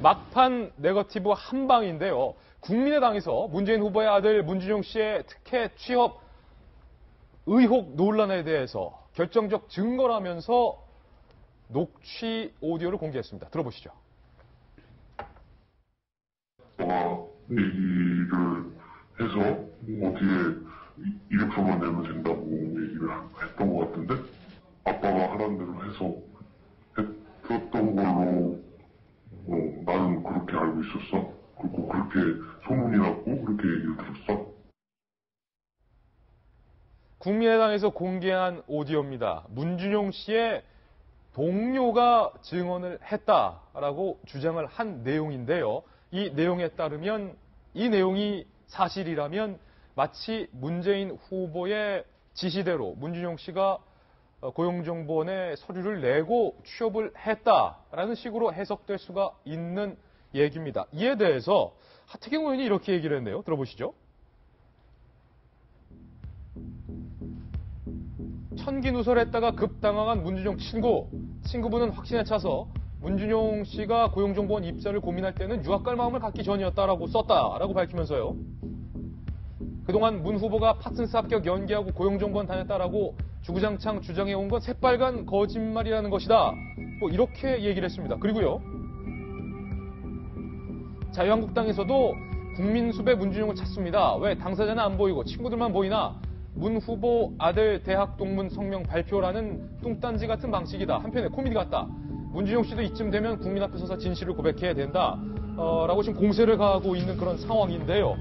막판 네거티브 한 방인데요. 국민의당에서 문재인 후보의 아들 문준용 씨의 특혜 취업 의혹 논란에 대해서 결정적 증거라면서 녹취 오디오를 공개했습니다. 들어보시죠. 얘기를 해서 어디에 이력서만 내면 된다고 얘기를 했던 것 같은데 아빠가 하라는 대로 해서 했었던 걸로 나는 그렇게 알고 있었어. 그리고 그렇게 소문이 났고 그렇게 얘기를 들었어. 국민의당에서 공개한 오디오입니다. 문준용 씨의 동료가 증언을 했다라고 주장을 한 내용인데요. 이 내용에 따르면 이 내용이 사실이라면 마치 문재인 후보의 지시대로 문준용 씨가 고용정보원에 서류를 내고 취업을 했다라는 식으로 해석될 수가 있는 얘기입니다. 이에 대해서 하태경 의원이 이렇게 얘기를 했네요. 들어보시죠. 천기누설했다가 급당황한 문준용 친구분은 확신에 차서 문준용 씨가 고용정보원 입사를 고민할 때는 유학 갈 마음을 갖기 전이었다라고 썼다라고 밝히면서요. 그동안 문 후보가 파슨스 합격 연기하고 고용정보원 다녔다라고 주구장창 주장해온 건 새빨간 거짓말이라는 것이다. 뭐 이렇게 얘기를 했습니다. 그리고요. 자유한국당에서도 국민수배 문준용을 찾습니다. 왜 당사자는 안 보이고 친구들만 보이나 문 후보 아들 대학 동문 성명 발표라는 뚱딴지 같은 방식이다. 한편에 코미디 같다. 문준용 씨도 이쯤 되면 국민 앞에 서서 진실을 고백해야 된다. 라고 지금 공세를 가하고 있는 그런 상황인데요.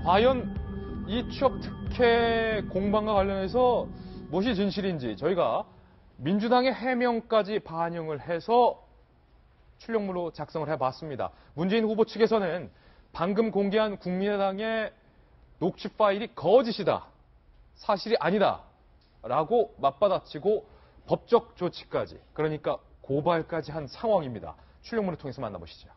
과연 이 취업 특혜 공방과 관련해서 무엇이 진실인지 저희가 민주당의 해명까지 반영을 해서 출력물로 작성을 해봤습니다. 문재인 후보 측에서는 방금 공개한 국민의당의 녹취 파일이 거짓이다. 사실이 아니다. 라고 맞받아치고 법적 조치까지, 그러니까 고발까지 한 상황입니다. 출력물을 통해서 만나보시죠.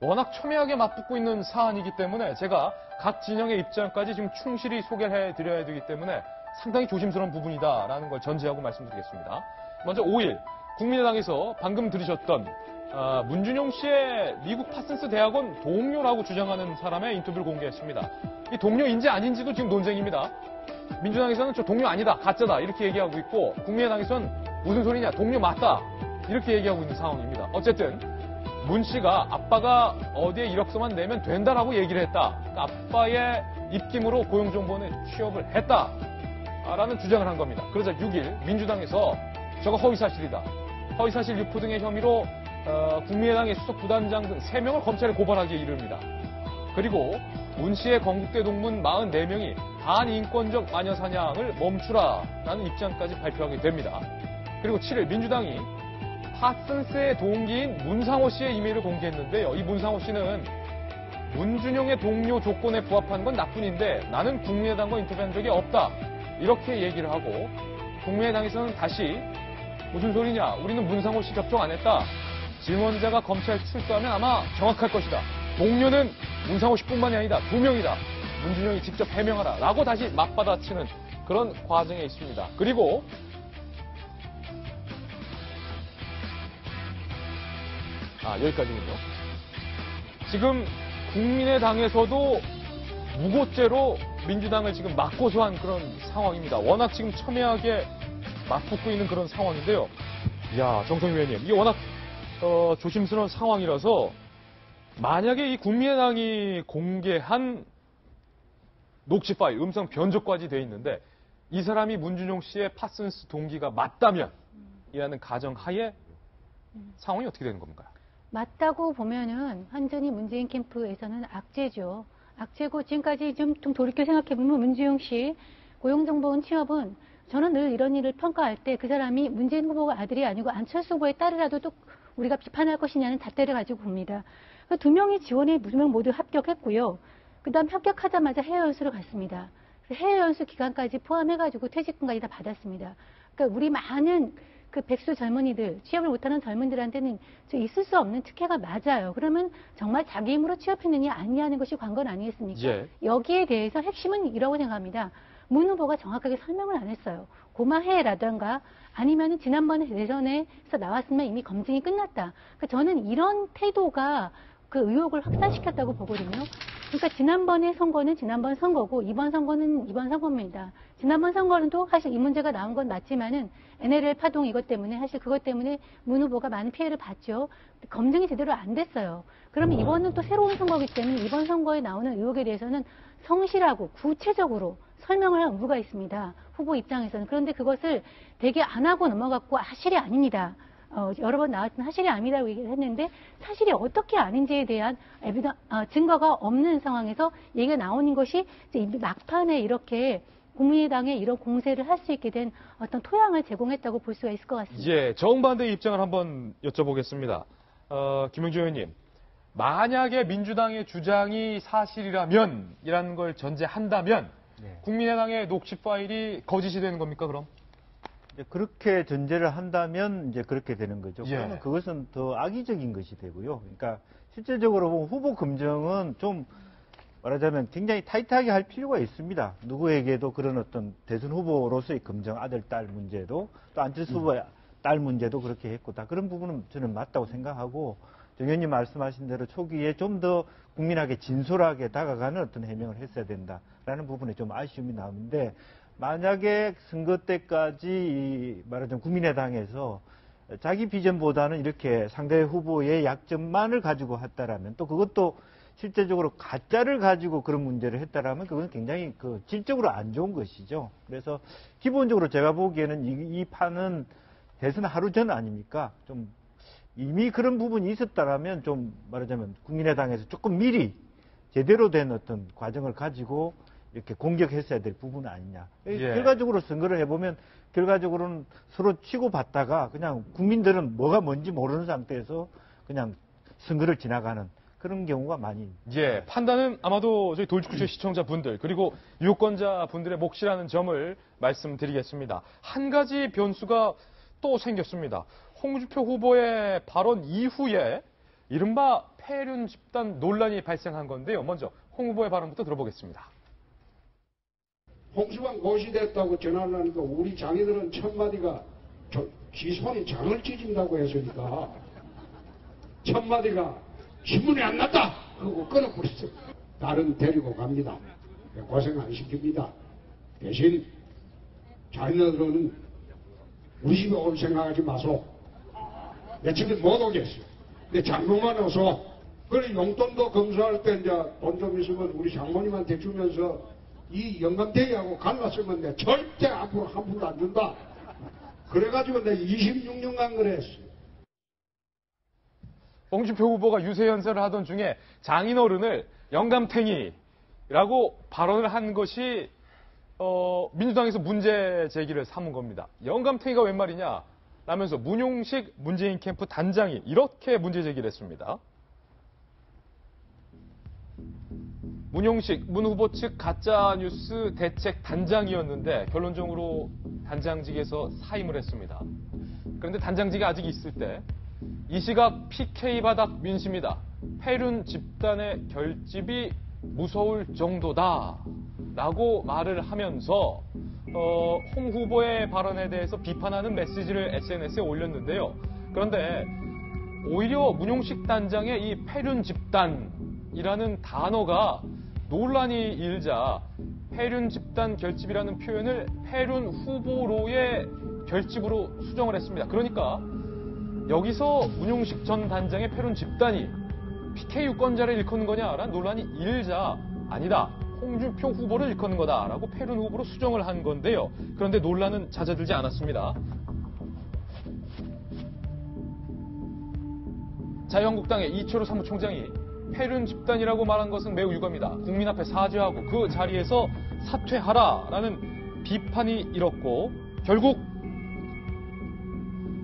워낙 첨예하게 맞붙고 있는 사안이기 때문에 제가 각 진영의 입장까지 지금 충실히 소개를 해드려야 되기 때문에 상당히 조심스러운 부분이다라는 걸 전제하고 말씀드리겠습니다. 먼저 5일 국민의당에서 방금 들으셨던 문준용 씨의 미국 파슨스 대학원 동료라고 주장하는 사람의 인터뷰를 공개했습니다. 이 동료인지 아닌지도 지금 논쟁입니다. 민주당에서는 저 동료 아니다, 가짜다 이렇게 얘기하고 있고 국민의당에서는 무슨 소리냐, 동료 맞다 이렇게 얘기하고 있는 상황입니다. 어쨌든 문 씨가 아빠가 어디에 이력서만 내면 된다라고 얘기를 했다. 그러니까 아빠의 입김으로 고용정보원에 취업을 했다라는 주장을 한 겁니다. 그러자 6일 민주당에서 저거 허위사실이다. 허위사실 유포 등의 혐의로 국민의당의 수석 부단장 등 3명을 검찰에 고발하기에 이릅니다. 그리고 문 씨의 건국대 동문 44명이 반인권적 마녀 사냥을 멈추라라는 입장까지 발표하게 됩니다. 그리고 7일 민주당이 파슨스의 동기인 문상호 씨의 이메일을 공개했는데요. 이 문상호 씨는 문준용의 동료 조건에 부합한 건 나뿐인데 나는 국민의당과 인터뷰한 적이 없다. 이렇게 얘기를 하고 국민의당에서는 다시 무슨 소리냐, 우리는 문상호 씨 접촉 안 했다. 증언자가 검찰 출두하면 아마 정확할 것이다. 동료는 문상호 씨뿐만이 아니다. 2명이다. 문준용이 직접 해명하라. 라고 다시 맞받아치는 그런 과정에 있습니다. 그리고 여기까지군요. 지금 국민의당에서도 무고죄로 민주당을 지금 맞고소한 그런 상황입니다. 워낙 지금 첨예하게 맞붙고 있는 그런 상황인데요. 이야, 정성희 의원님, 이게 워낙 조심스러운 상황이라서 만약에 이 국민의당이 공개한 녹취 파일, 음성 변조까지 돼 있는데 이 사람이 문준용 씨의 파슨스 동기가 맞다면 이라는 가정하에 상황이 어떻게 되는 겁니까? 맞다고 보면은 완전히 문재인 캠프에서는 악재죠. 악재고 지금까지 좀 돌이켜 생각해보면 문준용 씨 고용정보원 취업은 저는 늘 이런 일을 평가할 때 그 사람이 문재인 후보가 아들이 아니고 안철수 후보의 딸이라도 또 우리가 비판할 것이냐는 잣대를 가지고 봅니다. 그 2명이 지원에 2명 모두 합격했고요. 그 다음 합격하자마자 해외 연수를 갔습니다. 해외 연수 기간까지 포함해가지고 퇴직금까지 다 받았습니다. 그러니까 우리 많은 그 백수 젊은이들, 취업을 못하는 젊은들한테는 저 있을 수 없는 특혜가 맞아요. 그러면 정말 자기 힘으로 취업했느냐 아니냐는 것이 관건 아니겠습니까? 예. 여기에 대해서 핵심은 이라고 생각합니다. 문 후보가 정확하게 설명을 안 했어요. 고마해라던가 아니면 지난번에 대선에서 나왔으면 이미 검증이 끝났다. 그러니까 저는 이런 태도가 그 의혹을 확산시켰다고 보거든요. 그러니까 지난번의 선거는 지난번 선거고 이번 선거는 이번 선거입니다. 지난번 선거는 또 사실 이 문제가 나온 건 맞지만은 NLL 파동 이것 때문에 사실 그것 때문에 문 후보가 많은 피해를 봤죠. 검증이 제대로 안 됐어요. 그러면 이번은 또 새로운 선거이기 때문에 이번 선거에 나오는 의혹에 대해서는 성실하고 구체적으로 설명을 할 의무가 있습니다. 후보 입장에서는. 그런데 그것을 되게 안 하고 넘어갔고 사실이 아닙니다. 여러 번 나왔지만 사실이 아니라고 얘기를 했는데 사실이 어떻게 아닌지에 대한 증거가 없는 상황에서 얘기가 나오는 것이 이제 막판에 이렇게 국민의당에 이런 공세를 할 수 있게 된 어떤 토양을 제공했다고 볼 수가 있을 것 같습니다. 예, 정반대의 입장을 한번 여쭤보겠습니다. 김영주 의원님, 만약에 민주당의 주장이 사실이라면, 이라는 걸 전제한다면, 네. 국민의당의 녹취 파일이 거짓이 되는 겁니까, 그럼? 그렇게 전제를 한다면 이제 그렇게 되는 거죠. 예. 그러면 그것은 더 악의적인 것이 되고요. 그러니까 실제적으로 보면 후보 검증은 좀 말하자면 굉장히 타이트하게 할 필요가 있습니다. 누구에게도 그런 어떤 대선 후보로서의 검증, 아들, 딸 문제도 또 안철수 후보의 딸 문제도 그렇게 했고 다 그런 부분은 저는 맞다고 생각하고 정 의원님 말씀하신 대로 초기에 좀 더 국민에게 진솔하게 다가가는 어떤 해명을 했어야 된다라는 부분에 좀 아쉬움이 나오는데 만약에 선거 때까지 말하자면 국민의당에서 자기 비전보다는 이렇게 상대 후보의 약점만을 가지고 했다라면 또 그것도 실제적으로 가짜를 가지고 그런 문제를 했다라면 그건 굉장히 질적으로 안 좋은 것이죠. 그래서 기본적으로 제가 보기에는 이 판은 대선 하루 전 아닙니까? 좀 이미 그런 부분이 있었다라면 좀 말하자면 국민의당에서 조금 미리 제대로 된 어떤 과정을 가지고 이렇게 공격했어야 될 부분 아니냐. 예. 결과적으로 선거를 해보면 결과적으로는 서로 치고받다가 그냥 국민들은 뭐가 뭔지 모르는 상태에서 그냥 선거를 지나가는 그런 경우가 많이. 예, 판단은 아마도 저희 돌직구쇼 시청자분들 그리고 유권자분들의 몫이라는 점을 말씀드리겠습니다. 한 가지 변수가 또 생겼습니다. 홍준표 후보의 발언 이후에 이른바 폐륜 집단 논란이 발생한 건데요. 먼저 홍 후보의 발언부터 들어보겠습니다. 홍수가 고시됐다고 전화를 하니까 우리 장인들은 첫마디가 기손이 장을 찢은다고 했으니까 첫마디가 신문에 안 났다 하고 끊어버렸어요. 다른 데리고 갑니다. 고생 안 시킵니다. 대신 자기네들은 우리 집에 올 생각하지 마소. 내 집에 못 오겠어요. 내 장로만 와서 그래 용돈도 검수할 때 이제 돈 좀 있으면 우리 장모님한테 주면서 이 영감대기하고 갈랐으면 내 절대 앞으로 한 푼도 안 준다. 그래가지고 내가 26년간 그랬어. 홍준표 후보가 유세연설을 하던 중에 장인어른을 영감탱이라고 발언을 한 것이 민주당에서 문제 제기를 삼은 겁니다. 영감탱이가 웬 말이냐 라면서 문용식 문재인 캠프 단장이 이렇게 문제 제기를 했습니다. 문용식 문 후보 측 가짜뉴스 대책 단장이었는데 결론적으로 단장직에서 사임을 했습니다. 그런데 단장직이 아직 있을 때 이 시각 PK 바닥 민심이다. 폐륜 집단의 결집이 무서울 정도다. 라고 말을 하면서 홍 후보의 발언에 대해서 비판하는 메시지를 SNS에 올렸는데요. 그런데 오히려 문용식 단장의 이 폐륜 집단이라는 단어가 논란이 일자 폐륜 집단 결집이라는 표현을 폐륜 후보로의 결집으로 수정을 했습니다. 그러니까 여기서 문용식 전 단장의 폐륜 집단이 PK 유권자를 일컫는 거냐라는 논란이 일자 아니다. 홍준표 후보를 일컫는 거다라고 폐륜 후보로 수정을 한 건데요. 그런데 논란은 잦아들지 않았습니다. 자유한국당의 이철우 사무총장이 폐륜 집단이라고 말한 것은 매우 유감이다. 국민 앞에 사죄하고 그 자리에서 사퇴하라라는 비판이 일었고 결국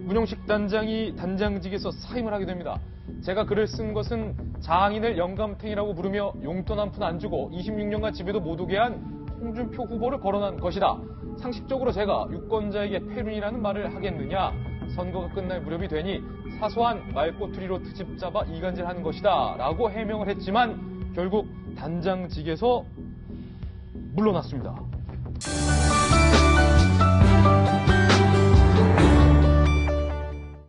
문용식 단장이 단장직에서 사임을 하게 됩니다. 제가 글을 쓴 것은 장인을 영감탱이라고 부르며 용돈 한 푼 안 주고 26년간 집에도 못 오게 한 홍준표 후보를 거론한 것이다. 상식적으로 제가 유권자에게 폐륜이라는 말을 하겠느냐. 선거가 끝날 무렵이 되니 사소한 말꼬투리로 트집 잡아 이간질하는 것이다. 라고 해명을 했지만 결국 단장직에서 물러났습니다.